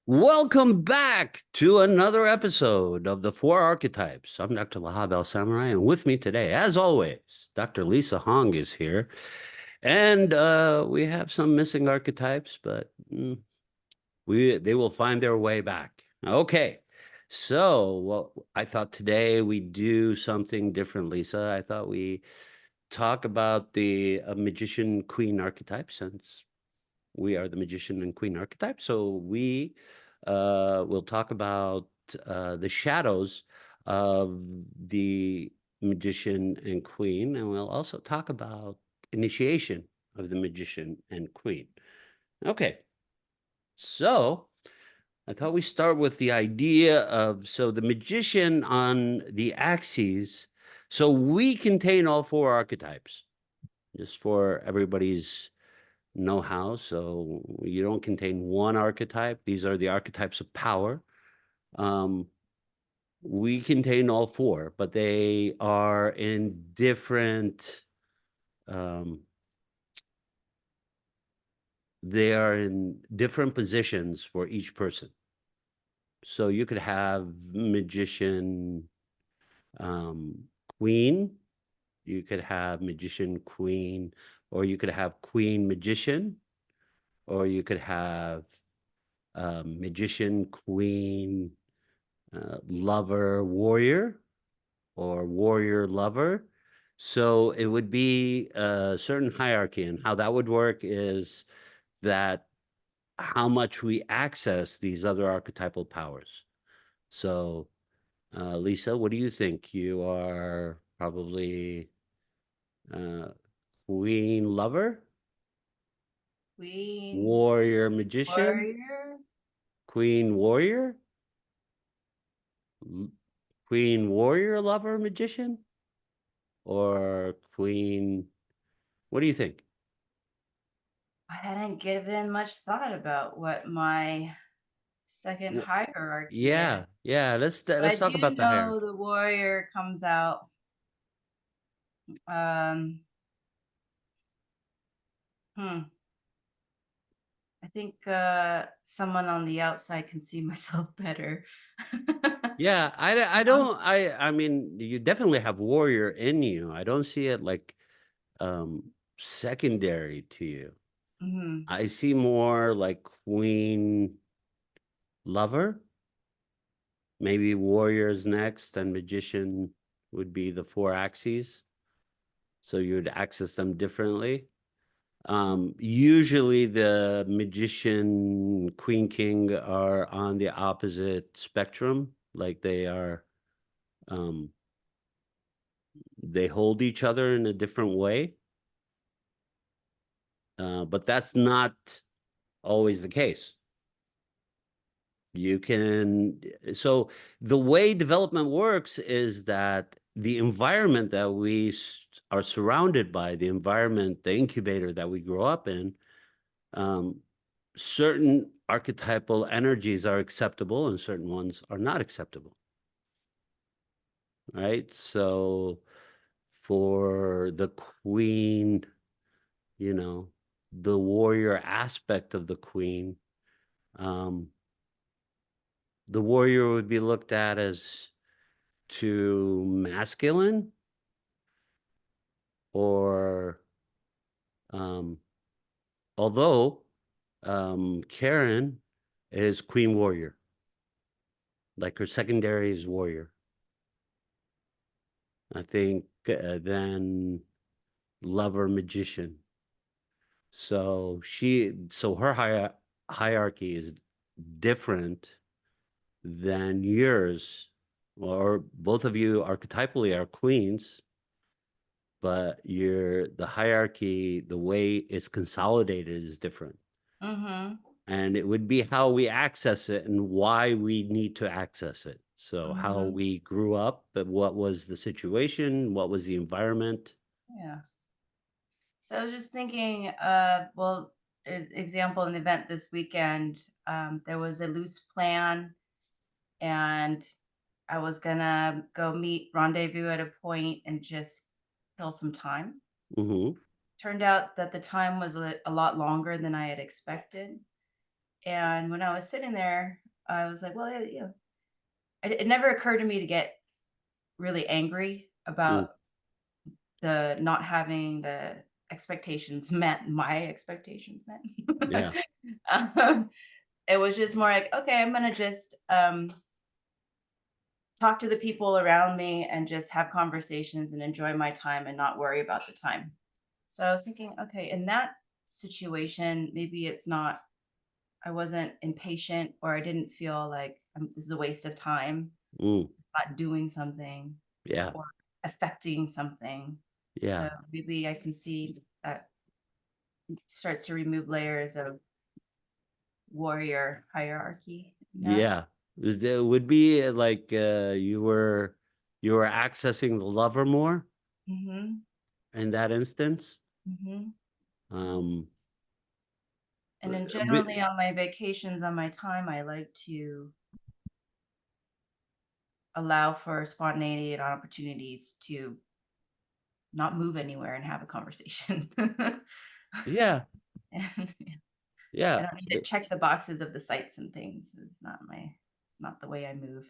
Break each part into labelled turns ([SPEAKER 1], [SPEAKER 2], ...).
[SPEAKER 1] Welcome back to another episode of the Four Archetypes. I'm Dr. Lahab Al-Samarrai, and with me today, as always, Dr. Lisa Hong is here. And we have some missing archetypes, but they will find their way back. Okay. So, I thought today we do something different, Lisa. I thought we talk about the magician queen archetype, since we are the magician and queen archetype. So we will talk about the shadows of the magician and queen, and we'll also talk about initiation of the magician and queen. Okay, so I thought we start with the idea of, so the magician on the axes. So we contain all four archetypes, just for everybody's know-how. So you don't contain one archetype. These are the archetypes of power. We contain all four, but they are in different, they are in different positions for each person. So you could have magician queen, you could have magician queen, or you could have queen magician, or you could have magician queen lover warrior, or warrior lover. So it would be a certain hierarchy, and how that would work is that how much we access these other archetypal powers. So Lisa, what do you think? You are probably uh, queen lover,
[SPEAKER 2] Queen,
[SPEAKER 1] warrior magician,
[SPEAKER 2] warrior.
[SPEAKER 1] queen warrior, queen warrior lover magician, or queen, what do you think?
[SPEAKER 2] I hadn't given much thought about what my second
[SPEAKER 1] Wh-
[SPEAKER 2] hierarchy is,
[SPEAKER 1] Yeah, yeah.
[SPEAKER 2] but I
[SPEAKER 1] Let's talk
[SPEAKER 2] do
[SPEAKER 1] about the
[SPEAKER 2] know
[SPEAKER 1] hierarchy.
[SPEAKER 2] the warrior comes out. Um, hmm. I think someone on the outside can see myself better.
[SPEAKER 1] Yeah, I don't, I mean, you definitely have warrior in you. I don't see it like um secondary to you.
[SPEAKER 2] Hmm.
[SPEAKER 1] I see more like queen lover, maybe warriors next, and magician would be the four axes. So you would access them differently. Usually the magician, queen, king are on the opposite spectrum. Like um, they hold each other in a different way. But that's not always the case. You can, so the way development works is that the environment that we are surrounded by, the environment, the incubator that we grow up in, um, certain archetypal energies are acceptable and certain ones are not acceptable, right? So for the queen, you know, the warrior aspect of the queen, um, the warrior would be looked at as too masculine, or um, although Karen is queen warrior, like her secondary is warrior. I think then lover magician. So her hierarchy is different than yours, or both of you archetypally are queens, but the hierarchy, the way it's consolidated is different.
[SPEAKER 2] Hmm.
[SPEAKER 1] And it would be how we access it and why we need to access it. So how
[SPEAKER 2] Hmm.
[SPEAKER 1] we grew up, but what was the situation, what was the environment.
[SPEAKER 2] Yeah. So I was just thinking, well, example, an event this weekend, there was a loose plan and I was gonna go meet rendezvous at a point and just kill some time.
[SPEAKER 1] Hmm.
[SPEAKER 2] Turned out that the time was a lot longer than I had expected. And when I was sitting there, I was like, well, it never occurred to me to get really angry
[SPEAKER 1] Mm,
[SPEAKER 2] about the not having the expectations met, my expectations met.
[SPEAKER 1] yeah.
[SPEAKER 2] um, it was just more like, okay, I'm gonna just talk to the people around me and just have conversations and enjoy my time and not worry about the time. So I was thinking, okay, in that situation, maybe it's not, I wasn't impatient or I didn't feel like this is a waste of time,
[SPEAKER 1] Mm,
[SPEAKER 2] not doing something
[SPEAKER 1] yeah.
[SPEAKER 2] or affecting something. So
[SPEAKER 1] Yeah.
[SPEAKER 2] maybe I can see that starts to remove layers of warrior hierarchy in that.
[SPEAKER 1] Yeah. It would be like you were accessing the lover more
[SPEAKER 2] Hmm.
[SPEAKER 1] in that instance.
[SPEAKER 2] Hmm.
[SPEAKER 1] Um,
[SPEAKER 2] And then
[SPEAKER 1] but,
[SPEAKER 2] generally on my vacations, on my time, I like to allow for spontaneity and opportunities to not move anywhere and have a conversation.
[SPEAKER 1] yeah.
[SPEAKER 2] And I
[SPEAKER 1] Yeah.
[SPEAKER 2] don't need to check the boxes of the sites and things. It's not the way I move.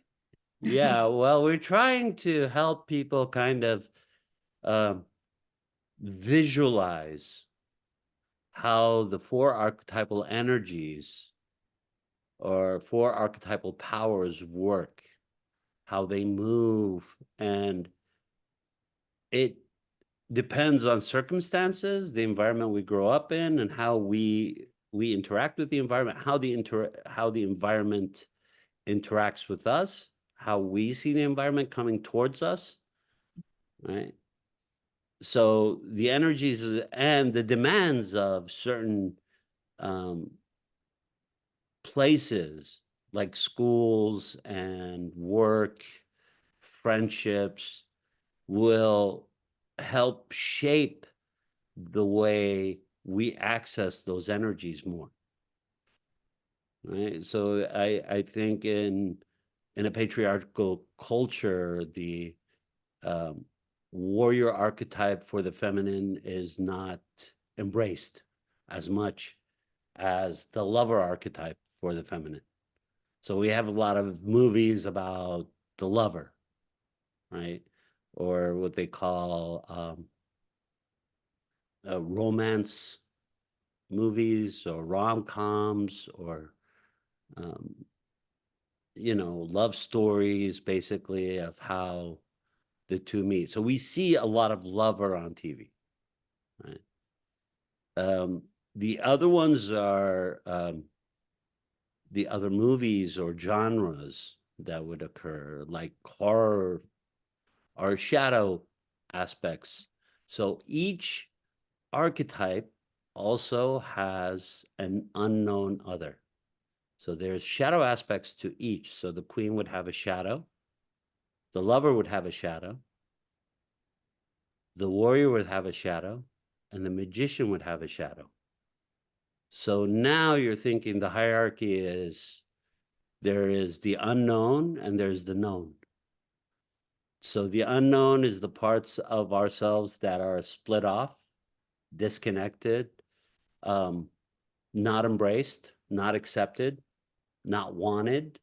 [SPEAKER 1] Yeah. Well, we're trying to help people kind of um, visualize how the four archetypal energies or four archetypal powers work, how they move, and it depends on circumstances, the environment we grow up in, and how we interact with the environment, how the environment interacts with us, how we see the environment coming towards us, right? So the energies and the demands of certain um, places like schools and work, friendships will help shape the way we access those energies more, right? So I think in a patriarchal culture, the um, warrior archetype for the feminine is not embraced as much as the lover archetype for the feminine. So we have a lot of movies about the lover, right? Or what they call romance movies or rom-coms or um, love stories basically of how the two meet. So we see a lot of lover on TV, right? Um, the other ones are the other movies or genres that would occur, like horror or shadow aspects. So each archetype also has an unknown other. So there's shadow aspects to each. So the queen would have a shadow, the lover would have a shadow, the warrior would have a shadow, and the magician would have a shadow. So now you're thinking the hierarchy is there is the unknown and there's the known. So the unknown is the parts of ourselves that are split off, disconnected, um, not embraced, not accepted, not wanted.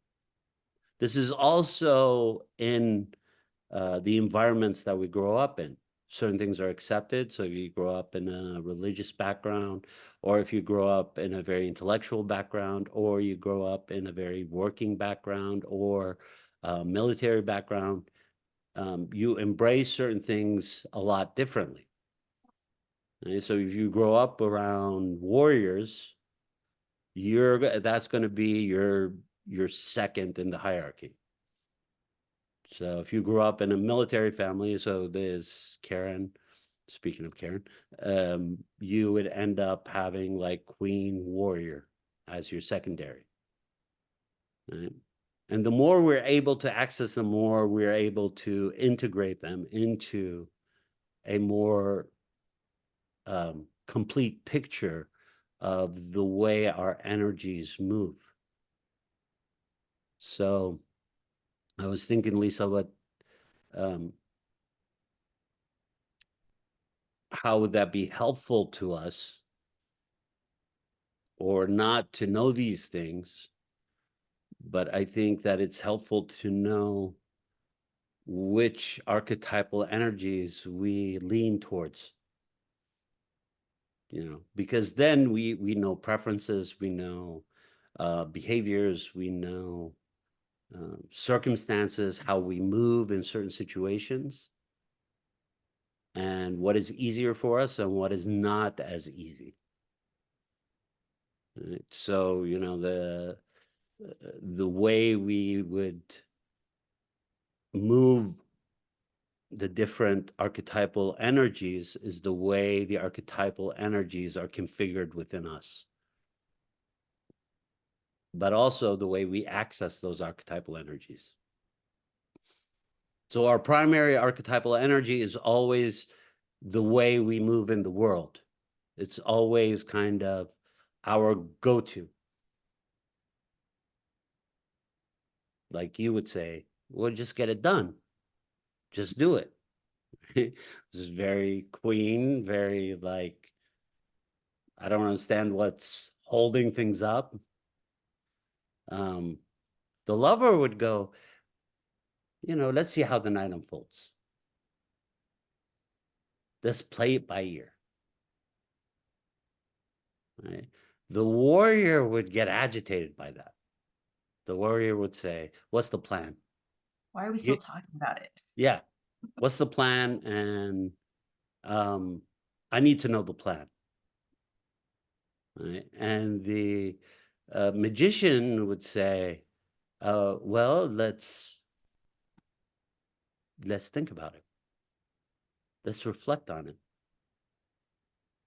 [SPEAKER 1] This is also in the environments that we grow up in. Certain things are accepted. So if you grow up in a religious background, or if you grow up in a very intellectual background, or you grow up in a very working background or military background, you embrace certain things a lot differently. Right? So if you grow up around warriors, that's going to be your second in the hierarchy. So if you grew up in a military family, so there's Karen, speaking of Karen, you would end up having like Queen Warrior as your secondary, right? And the more we're able to access them, more we're able to integrate them into a more complete picture of the way our energies move. So I was thinking, Lisa, um, how would that be helpful to us or not to know these things, but I think that it's helpful to know which archetypal energies we lean towards, because then we know preferences, we know behaviors, we know circumstances, how we move in certain situations, and what is easier for us and what is not as easy. Right? So, the way we would move the different archetypal energies is the way the archetypal energies are configured within us, but also the way we access those archetypal energies. So our primary archetypal energy is always the way we move in the world. It's always kind of our go-to. Like you would say, well, just get it done. Just do it. This is very queen, very like, I don't understand what's holding things up. The lover would go, let's see how the night unfolds. Let's play it by ear. Right? The warrior would get agitated by that. The warrior would say, what's the plan?
[SPEAKER 2] Why are we still talking about it?
[SPEAKER 1] Yeah. What's the plan? And I need to know the plan. Right? And the magician would say, well, let's think about it. Let's reflect on it.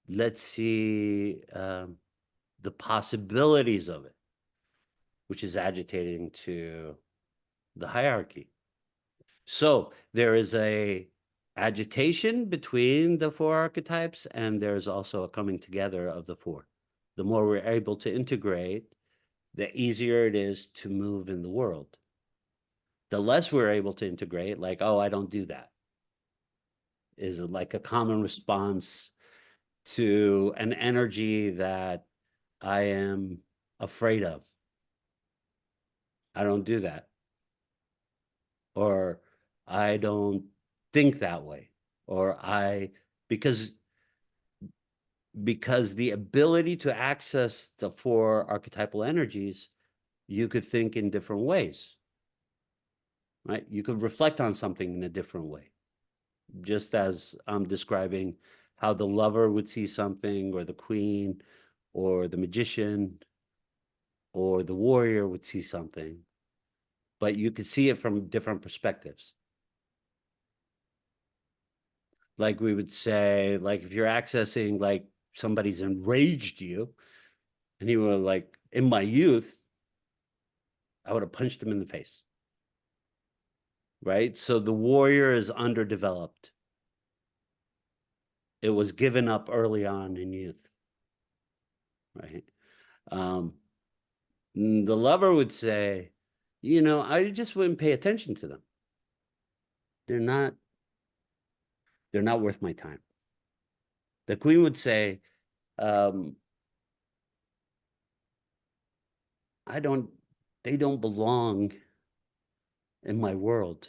[SPEAKER 1] Let's see the possibilities of it, which is agitating to the hierarchy. So there is a agitation between the four archetypes, and there's also a coming together of the four. The more we're able to integrate, the easier it is to move in the world. The less we're able to integrate, like, oh, I don't do that, is like a common response to an energy that I am afraid of. I don't do that. Or I don't think that way. Or because the ability to access the four archetypal energies, you could think in different ways, right? You could reflect on something in a different way, just as I'm describing how the lover would see something, or the queen, or the magician, or the warrior would see something, but you could see it from different perspectives. Like we would say, like if you're accessing, like somebody's enraged you, and you were like, in my youth, I would have punched him in the face. Right? So the warrior is underdeveloped. It was given up early on in youth. Right? The lover would say, I just wouldn't pay attention to them. They're not worth my time. The queen would say, they don't belong in my world.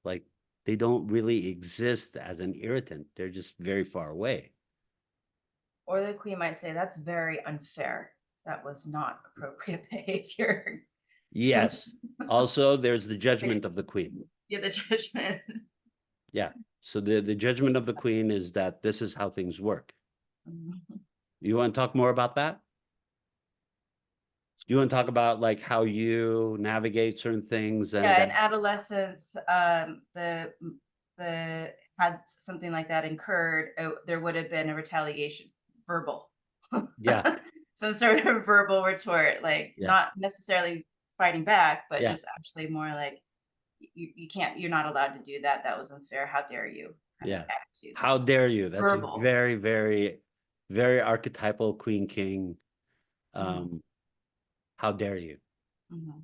[SPEAKER 1] Like, they don't really exist as an irritant. They're just very far away.
[SPEAKER 2] Or the queen might say, that's very unfair. That was not appropriate behavior.
[SPEAKER 1] Yes. Also, there's the judgment of the queen.
[SPEAKER 2] Yeah, the judgment.
[SPEAKER 1] Yeah. So the judgment of the queen is that this is how things work. You want to talk more about that? You want to talk about like how you navigate certain things? And
[SPEAKER 2] Yeah, in adolescence, the had something like that incurred, there would have been a retaliation, verbal.
[SPEAKER 1] yeah,
[SPEAKER 2] Some sort of verbal retort, like
[SPEAKER 1] yeah,
[SPEAKER 2] not necessarily fighting back, but
[SPEAKER 1] yeah,
[SPEAKER 2] just actually more like you can't, you're not allowed to do that. That was unfair. How dare you? Kind of
[SPEAKER 1] yeah.
[SPEAKER 2] attitudes.
[SPEAKER 1] How dare you? That's a
[SPEAKER 2] Verbal.
[SPEAKER 1] very, very, very archetypal queen king.
[SPEAKER 2] Mhm,
[SPEAKER 1] How dare you?
[SPEAKER 2] mhm.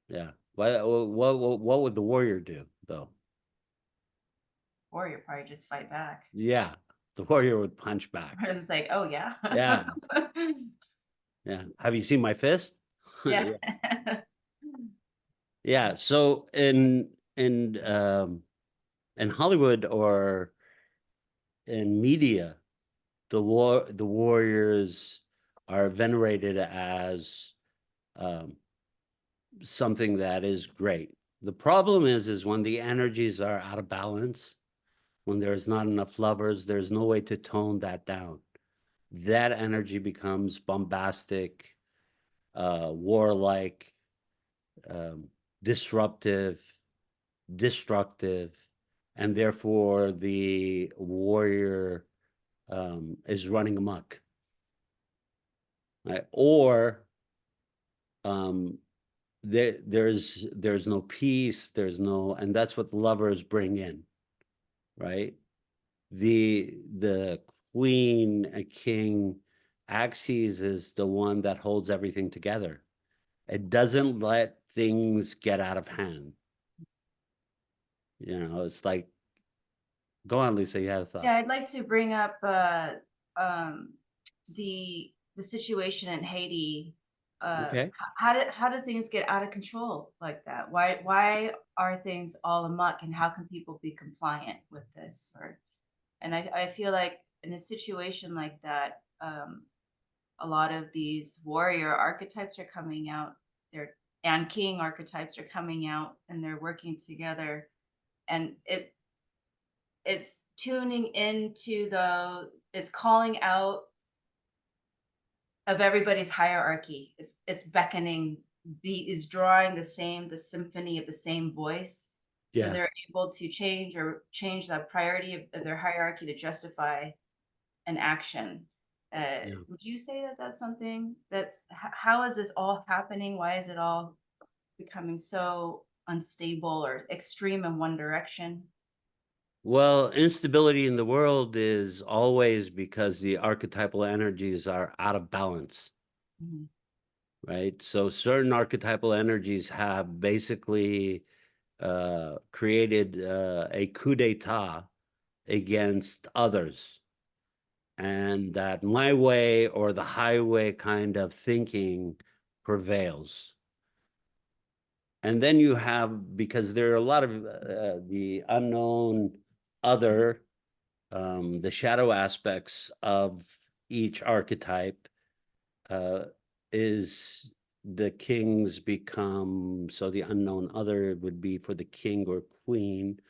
[SPEAKER 1] Yeah. What would the warrior do though?
[SPEAKER 2] Or you probably just fight back.
[SPEAKER 1] Yeah, the warrior would punch back.
[SPEAKER 2] Or it's like, oh yeah.
[SPEAKER 1] Yeah, Yeah. Have you seen my fist?
[SPEAKER 2] Yeah.
[SPEAKER 1] Yeah. Yeah. So in Hollywood or in media, the warriors are venerated as um, something that is great. The problem is when the energies are out of balance, when there's not enough lovers, there's no way to tone that down. That energy becomes bombastic, warlike, um, disruptive, destructive, and therefore the warrior is running amok, right? Or um, there's no peace, there's no, and that's what lovers bring in, right? The queen, a king, axis is the one that holds everything together. It doesn't let things get out of hand. It's like, go on, Lisa, you had a thought.
[SPEAKER 2] Yeah, I'd like to bring up um, the situation in Haiti.
[SPEAKER 1] Okay.
[SPEAKER 2] How do things get out of control like that? Why are things all amuck, and how can people be compliant with this? And I feel like in a situation like that, a lot of these warrior archetypes are coming out. They're and king archetypes are coming out, and they're working together, and it's tuning into it's calling out of everybody's hierarchy. It's beckoning, is drawing the symphony of the same voice. So
[SPEAKER 1] Yeah.
[SPEAKER 2] they're able to change the priority of their hierarchy to justify an action.
[SPEAKER 1] Yeah.
[SPEAKER 2] Would you say that that's something how is this all happening? Why is it all becoming so unstable or extreme in one direction?
[SPEAKER 1] Well, instability in the world is always because the archetypal energies are out of balance,
[SPEAKER 2] Mhm.
[SPEAKER 1] right? So certain archetypal energies have basically created a coup d'etat against others. And that my way or the highway kind of thinking prevails. And then you have, because there are a lot of the unknown other, the shadow aspects of each archetype, uh, is the kings become, so the unknown other would be for the king or queen,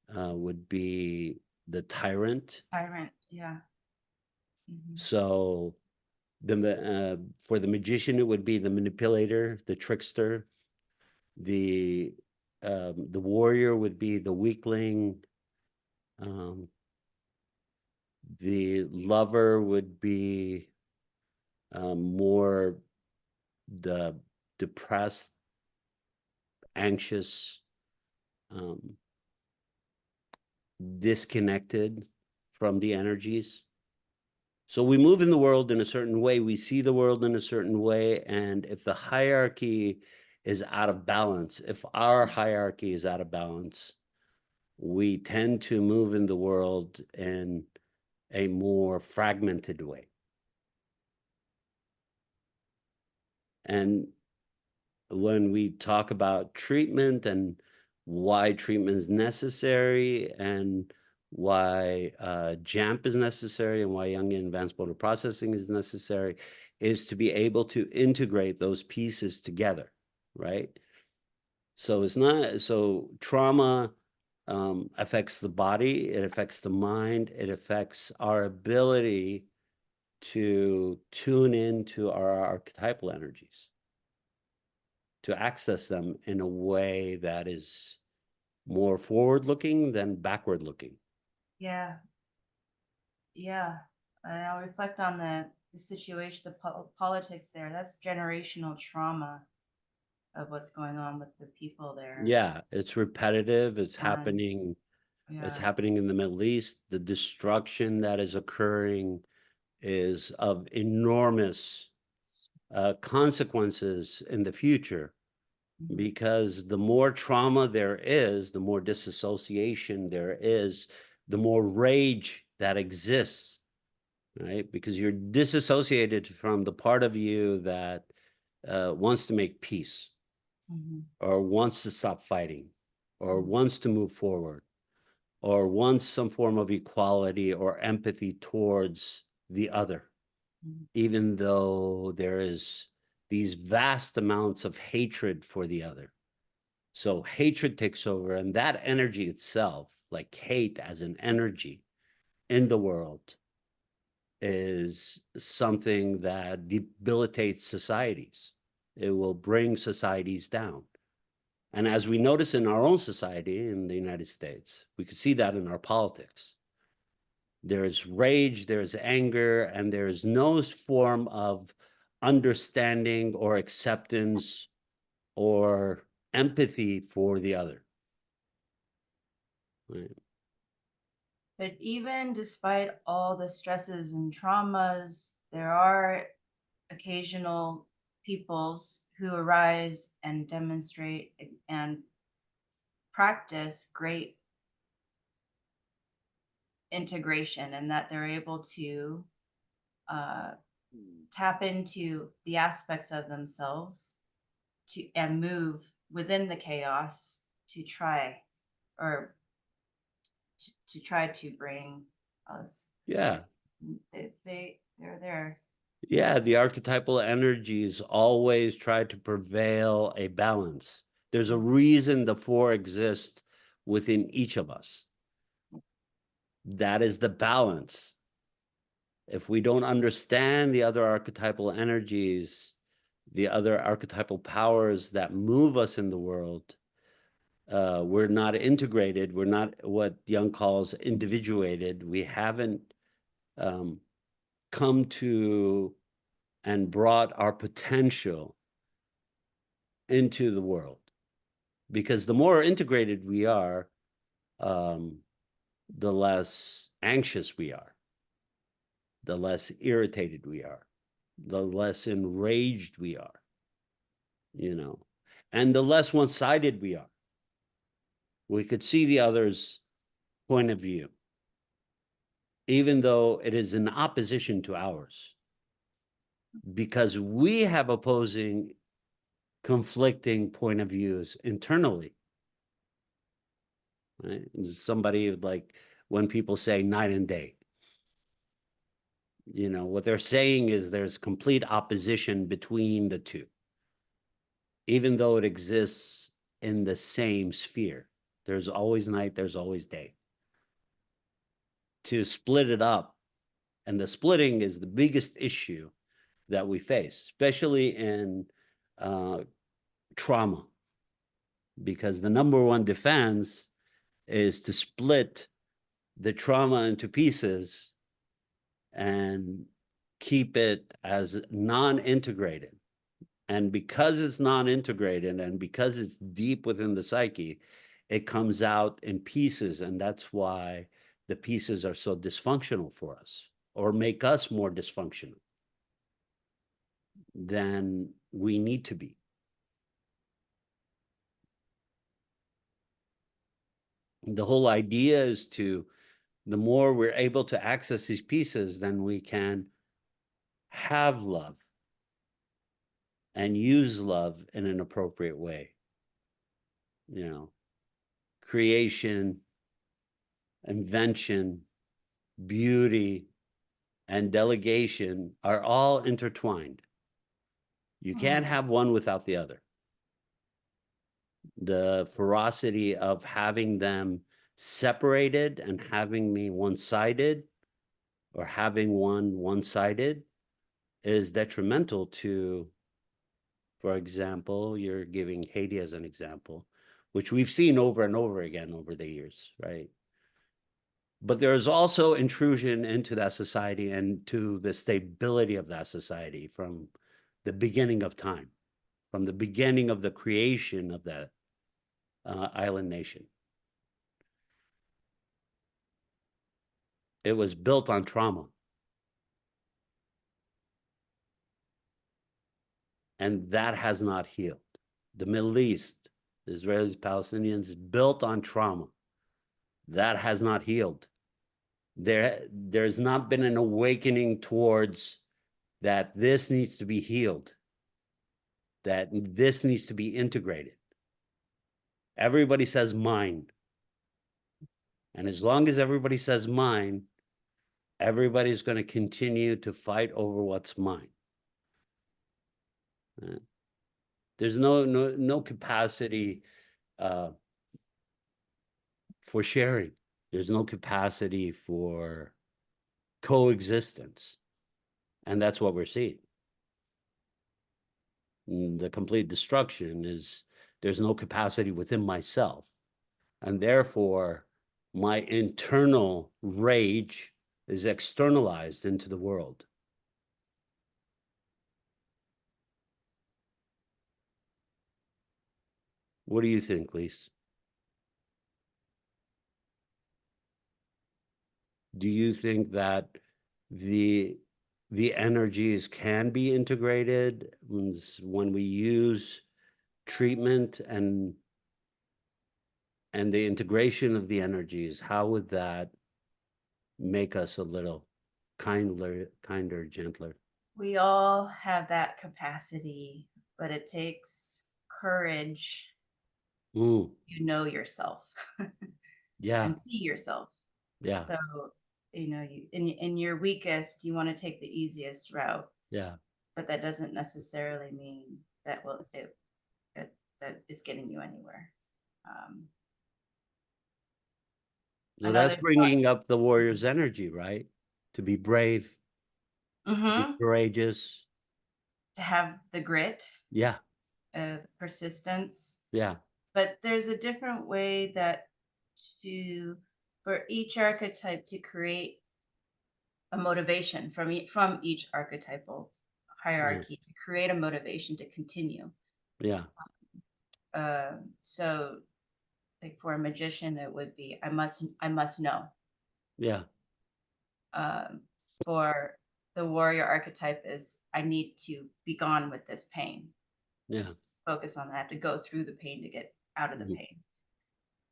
[SPEAKER 1] would be the tyrant.
[SPEAKER 2] Tyrant, yeah. Mhm.
[SPEAKER 1] So for the magician, it would be the manipulator, the trickster. The warrior would be the weakling. Um, the lover would be more the depressed, anxious, um, disconnected from the energies. So we move in the world in a certain way, we see the world in a certain way, and if the hierarchy is out of balance, if our hierarchy is out of balance, we tend to move in the world in a more fragmented way. And when we talk about treatment and why treatment is necessary and why JAMP is necessary and why Jungian advanced motor processing is necessary, is to be able to integrate those pieces together, right? So it's not, so trauma affects the body, it affects the mind, it affects our ability to tune into our archetypal energies, to access them in a way that is more forward looking than backward looking.
[SPEAKER 2] Yeah, yeah. And I'll reflect on the situation, politics there. That's generational trauma of what's going on with the people there.
[SPEAKER 1] Yeah, it's repetitive,
[SPEAKER 2] And
[SPEAKER 1] it's
[SPEAKER 2] yeah,
[SPEAKER 1] happening in the Middle East. The destruction that is occurring is of enormous consequences in the future,
[SPEAKER 2] mhm.
[SPEAKER 1] because the more trauma there is, the more disassociation there is, the more rage that exists, right? Because you're disassociated from the part of you that wants to make peace, or wants to stop fighting, or wants to move forward, or wants some form of equality or empathy towards the other, even though there is these vast amounts of hatred for the other. So hatred takes over, and that energy itself, like hate as an energy in the world, is something that debilitates societies. It will bring societies down. And as we notice in our own society in the United States, we can see that in our politics. There's rage, there's anger, and there's no form of understanding or acceptance or empathy for the other. Right.
[SPEAKER 2] But even despite all the stresses and traumas, there are occasional peoples who arise and demonstrate and practice great integration, and that they're able to uh, tap into the aspects of themselves and move within the chaos to try or to try to bring us.
[SPEAKER 1] Yeah.
[SPEAKER 2] They're there.
[SPEAKER 1] Yeah, the archetypal energies always try to prevail a balance. There's a reason the four exist within each of us. That is the balance. If we don't understand the other archetypal energies, the other archetypal powers that move us in the world, we're not integrated. We're not what Jung calls individuated. We haven't come to and brought our potential into the world. Because the more integrated we are, the less anxious we are, the less irritated we are, the less enraged we are, and the less one-sided we are. We could see the other's point of view, even though it is in opposition to ours, because we have opposing, conflicting point of views internally. Right? Somebody like when people say night and day, what they're saying is there's complete opposition between the two, even though it exists in the same sphere. There's always night, there's always day. To split it up, and the splitting is the biggest issue that we face, especially in trauma, because the number one defense is to split the trauma into pieces and keep it as non-integrated. And because it's non-integrated and because it's deep within the psyche, it comes out in pieces. And that's why the pieces are so dysfunctional for us, or make us more dysfunctional than we need to be. The whole idea is the more we're able to access these pieces, then we can have love and use love in an appropriate way. Creation, invention, beauty, and delegation are all intertwined. You can't have one without the other. The ferocity of having them separated and having me one-sided, or having one-sided, is detrimental to, for example, you're giving Haiti as an example, which we've seen over and over again over the years, right? But there's also intrusion into that society and to the stability of that society from the beginning of time, from the beginning of the creation of that island nation. It was built on trauma. And that has not healed. The Middle East, the Israelis, Palestinians, built on trauma. That has not healed. There's not been an awakening towards that this needs to be healed, that this needs to be integrated. Everybody says mine. And as long as everybody says mine, everybody's going to continue to fight over what's mine. There's no capacity uh, for sharing. There's no capacity for coexistence. And that's what we're seeing. The complete destruction is there's no capacity within myself. And therefore, my internal rage is externalized into the world. What do you think, Lise? Do you think that the the energies can be integrated when we use treatment and the integration of the energies? How would that make us a little kinder, gentler?
[SPEAKER 2] We all have that capacity, but it takes courage.
[SPEAKER 1] Mm,
[SPEAKER 2] You know yourself
[SPEAKER 1] yeah,
[SPEAKER 2] and see yourself.
[SPEAKER 1] yeah,
[SPEAKER 2] So, in your weakest, you want to take the easiest route,
[SPEAKER 1] yeah.
[SPEAKER 2] but that doesn't necessarily mean that that is getting you anywhere. Um,
[SPEAKER 1] No, that's
[SPEAKER 2] another thought.
[SPEAKER 1] bringing up the warrior's energy, right? To be brave, to be
[SPEAKER 2] Mhm.
[SPEAKER 1] courageous.
[SPEAKER 2] To have the grit,
[SPEAKER 1] Yeah,
[SPEAKER 2] the persistence,
[SPEAKER 1] yeah,
[SPEAKER 2] but there's a different way that to for each archetype to create a motivation from each archetypal
[SPEAKER 1] yeah,
[SPEAKER 2] hierarchy to create a motivation to continue.
[SPEAKER 1] yeah,
[SPEAKER 2] So, like for a magician, it would be I must know.
[SPEAKER 1] yeah,
[SPEAKER 2] Um, for the warrior archetype is I need to be gone with this pain.
[SPEAKER 1] yeah.
[SPEAKER 2] Just focus on that. I have to go through the pain to get out of the
[SPEAKER 1] Mhm.
[SPEAKER 2] pain.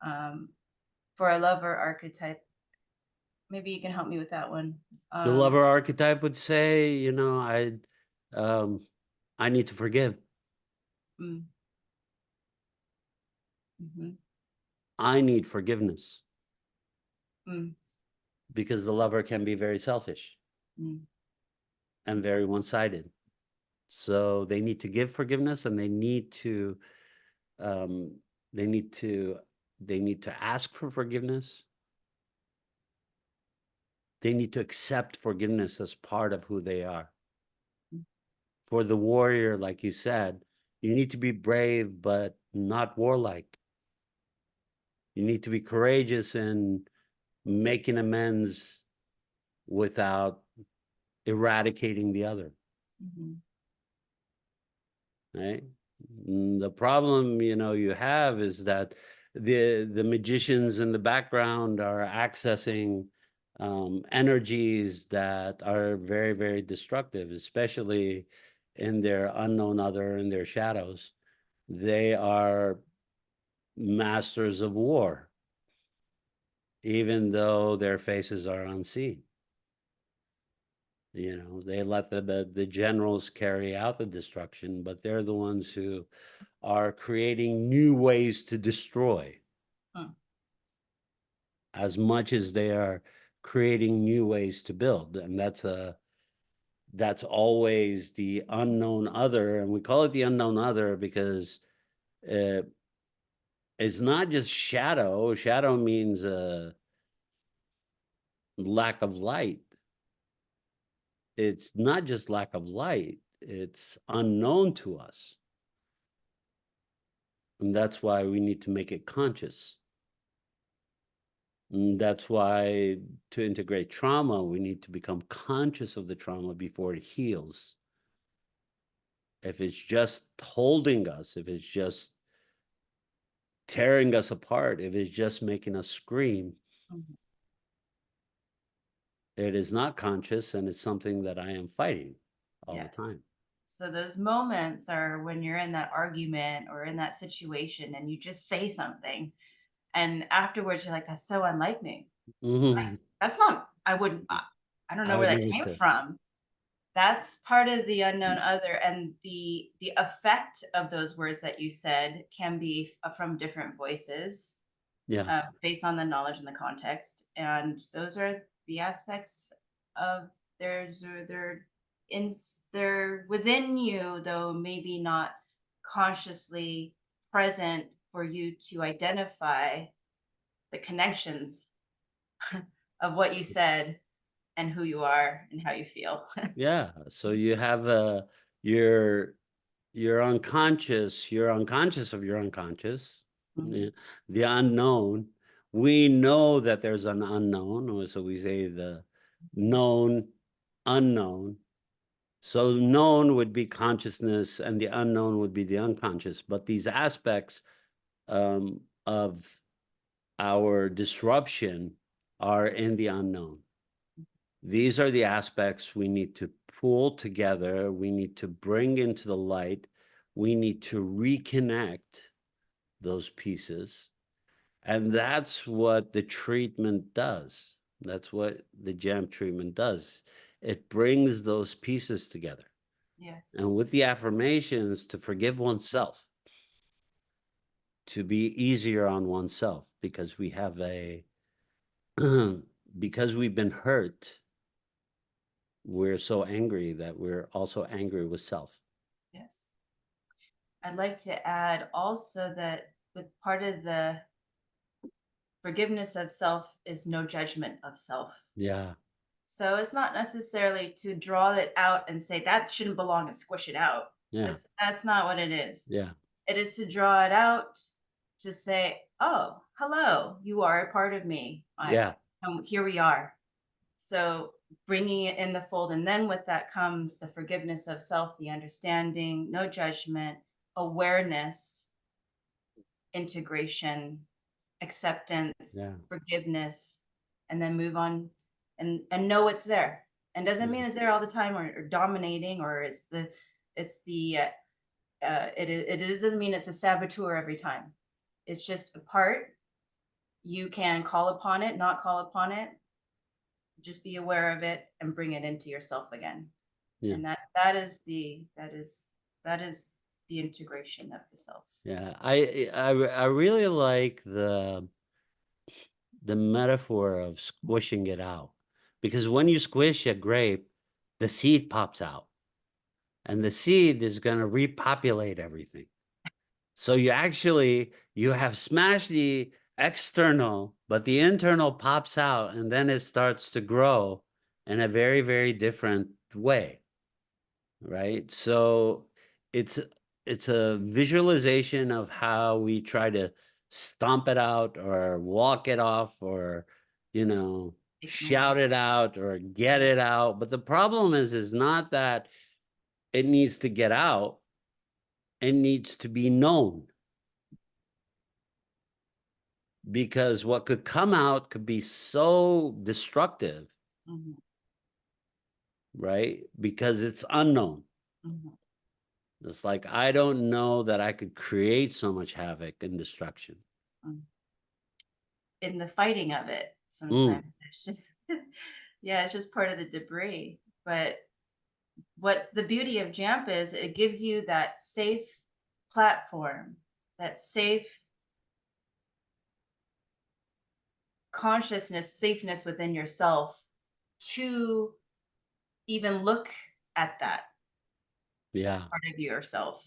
[SPEAKER 2] Um, for a lover archetype, maybe you can help me with that one.
[SPEAKER 1] The
[SPEAKER 2] Um,
[SPEAKER 1] lover archetype would say, um, I need to forgive.
[SPEAKER 2] mm, mhm,
[SPEAKER 1] I need forgiveness
[SPEAKER 2] mm,
[SPEAKER 1] because the lover can be very selfish
[SPEAKER 2] mm,
[SPEAKER 1] and very one-sided. So they need to give forgiveness, and um, they need to, they need to ask for forgiveness. They need to accept forgiveness as part of who they are.
[SPEAKER 2] mm,
[SPEAKER 1] For the warrior, like you said, you need to be brave, but not warlike. You need to be courageous in making amends without eradicating the other,
[SPEAKER 2] mhm,
[SPEAKER 1] right? The problem, you have is that the magicians in the background are accessing energies that are very, very destructive, especially in their unknown other, in their shadows. They are masters of war, even though their faces are unseen. They let the generals carry out the destruction, but they're the ones who are creating new ways to destroy
[SPEAKER 2] mm.
[SPEAKER 1] as much as they are creating new ways to build. And that's always the unknown other. And we call it the unknown other because uh, it's not just shadow. Shadow means lack of light. It's not just lack of light, it's unknown to us. And that's why we need to make it conscious. And that's why to integrate trauma, we need to become conscious of the trauma before it heals. If it's just holding us, if it's just tearing us apart, if it's just making us scream,
[SPEAKER 2] Mhm.
[SPEAKER 1] it is not conscious, and it's something that I am fighting all the
[SPEAKER 2] Yes.
[SPEAKER 1] time.
[SPEAKER 2] So those moments are when you're in that argument or in that situation and you just say something and afterwards you're like, that's so unlike me. Like,
[SPEAKER 1] Mhm.
[SPEAKER 2] that's not I wouldn't, I don't know
[SPEAKER 1] I
[SPEAKER 2] where
[SPEAKER 1] would
[SPEAKER 2] that
[SPEAKER 1] never
[SPEAKER 2] came
[SPEAKER 1] say.
[SPEAKER 2] from. That's part of the unknown other, and the effect of those words that you said can be from different voices,
[SPEAKER 1] Yeah.
[SPEAKER 2] based on the knowledge and the context. And those are the aspects of they're in they're within you, though maybe not consciously present for you to identify the connections of what you said and who you are and how you feel.
[SPEAKER 1] Yeah. So you have your you're unconscious of your unconscious,
[SPEAKER 2] Mhm.
[SPEAKER 1] the unknown. We know that there's an unknown, so we say the known unknown. So known would be consciousness and the unknown would be the unconscious. But these aspects of our disruption are in the unknown. These are the aspects we need to pull together. We need to bring into the light. We need to reconnect those pieces. And that's what the treatment does. That's what the jam treatment does. It brings those pieces together.
[SPEAKER 2] Yes.
[SPEAKER 1] And with the affirmations, to forgive oneself, to be easier on oneself, because we have a, because we've been hurt, we're so angry that we're also angry with self.
[SPEAKER 2] Yes. I'd like to add also that with part of the forgiveness of self is no judgment of self.
[SPEAKER 1] Yeah.
[SPEAKER 2] So it's not necessarily to draw it out and say that shouldn't belong and squish it out.
[SPEAKER 1] Yeah.
[SPEAKER 2] That's not what it is.
[SPEAKER 1] Yeah.
[SPEAKER 2] It is to draw it out to say, "Oh, hello, you are a part of me.
[SPEAKER 1] Yeah.
[SPEAKER 2] Here we are." So bringing it in the fold, and then with that comes the forgiveness of self, the understanding, no judgment, awareness, integration, acceptance,
[SPEAKER 1] Yeah.
[SPEAKER 2] forgiveness, and then move on and know it's there. And doesn't
[SPEAKER 1] Yeah.
[SPEAKER 2] mean it's there all the time, or dominating, or it doesn't mean it's a saboteur every time. It's just a part. You can call upon it, not call upon it, just be aware of it and bring it into yourself again.
[SPEAKER 1] Yeah.
[SPEAKER 2] And that is the integration of the self.
[SPEAKER 1] Yeah. I really like the metaphor of squishing it out, because when you squish a grape, the seed pops out, and the seed is going to repopulate everything. So you have smashed the external, but the internal pops out, and then it starts to grow in a very, very different way, right? So it's it's a visualization of how we try to stomp it out or walk it off, or
[SPEAKER 2] Ignore
[SPEAKER 1] shout
[SPEAKER 2] it.
[SPEAKER 1] it out or get it out. But the problem is not that it needs to get out, it needs to be known, because what could come out could be so destructive,
[SPEAKER 2] Mhm,
[SPEAKER 1] right? Because it's unknown.
[SPEAKER 2] mhm.
[SPEAKER 1] It's like, I don't know that I could create so much havoc and destruction.
[SPEAKER 2] Mm. In the fighting of it,
[SPEAKER 1] Mm,
[SPEAKER 2] sometimes it's just yeah, it's just part of the debris. But what the beauty of Jamp is, it gives you that safe platform, that safe consciousness, safeness within yourself to even look at that
[SPEAKER 1] yeah,
[SPEAKER 2] part of yourself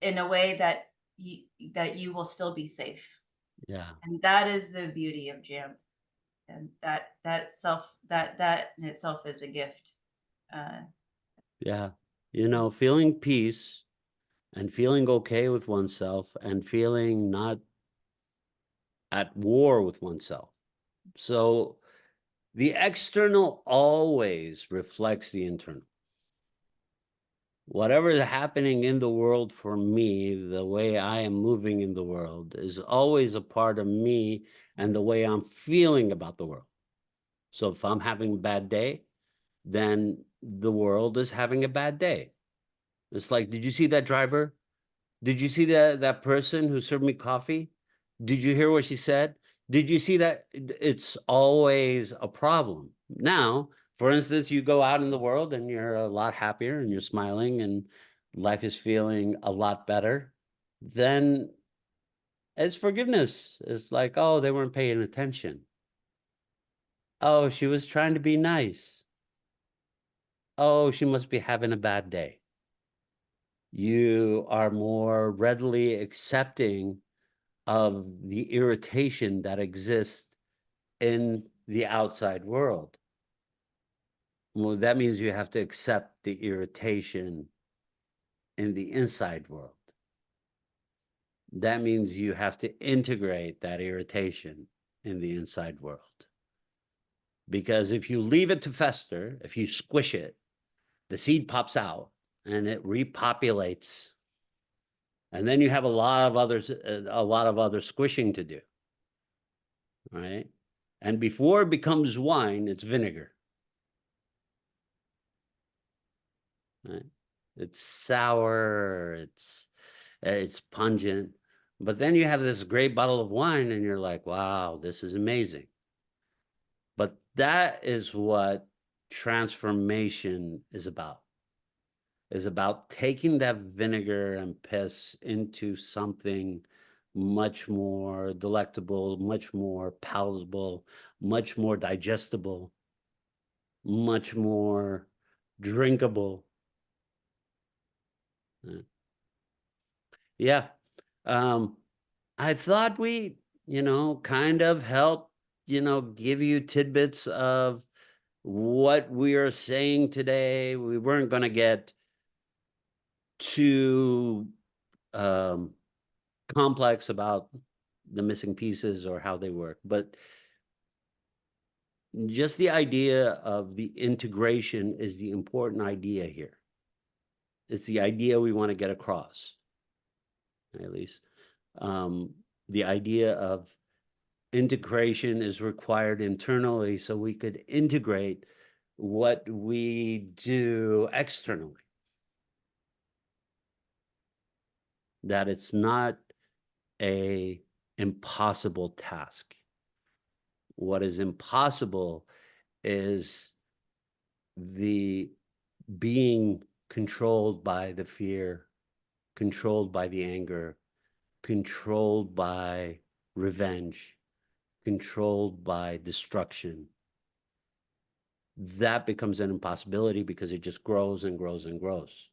[SPEAKER 2] in a way that you will still be safe.
[SPEAKER 1] yeah,
[SPEAKER 2] And that is the beauty of Jamp. And that in itself is a gift. Uh,
[SPEAKER 1] yeah. Feeling peace and feeling okay with oneself and feeling not at war with oneself. So the external always reflects the internal. Whatever is happening in the world for me, the way I am moving in the world is always a part of me and the way I'm feeling about the world. So if I'm having a bad day, then the world is having a bad day. It's like, did you see that driver? Did you see that person who served me coffee? Did you hear what she said? Did you see that? It's always a problem, Now, for instance, you go out in the world and you're a lot happier and you're smiling and life is feeling a lot better, then it's forgiveness. It's like, oh, they weren't paying attention. Oh, she was trying to be nice. Oh, she must be having a bad day. You are more readily accepting of the irritation that exists in the outside world. Well, that means you have to accept the irritation in the inside world. That means you have to integrate that irritation in the inside world. Because if you leave it to fester, if you squish it, the seed pops out and it repopulates. And then you have a lot of other squishing to do, right? And before it becomes wine, it's vinegar, right? It's sour, it's pungent. But then you have this great bottle of wine and you're like, wow, this is amazing. But that is what transformation is about taking that vinegar and piss into something much more delectable, much more palatable, much more digestible, much more drinkable. Uh, Yeah. Um, I thought we, kind of help, give you tidbits of what we are saying today. We weren't going to get too um, complex about the missing pieces or how they work, but just the idea of the integration is the important idea here. It's the idea we want to get across, at least. Um, the idea of integration is required internally so we could integrate what we do externally. That it's not a impossible task. What is impossible is the being controlled by the fear, controlled by the anger, controlled by revenge, controlled by destruction. That becomes an impossibility because it just grows and grows and grows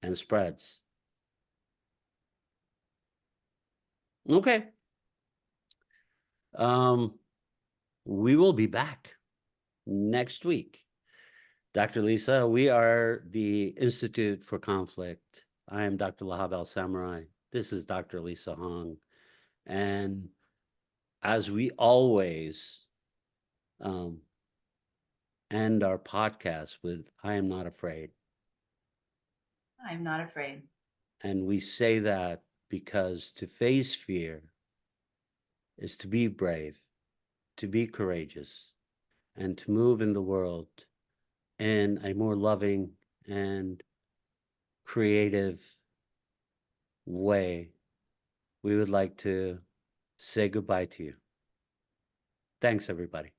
[SPEAKER 1] and spreads. Okay. Um, we will be back next week. Dr. Lisa, we are the Institute for Conflict. I am Dr. Lahab Al-Samarrai. This is Dr. Lisa Hong. And as we always end our podcast with, I am not afraid.
[SPEAKER 2] I'm not afraid.
[SPEAKER 1] And we say that because to face fear is to be brave, to be courageous, and to move in the world in a more loving and creative way. We would like to say goodbye to you. Thanks, everybody.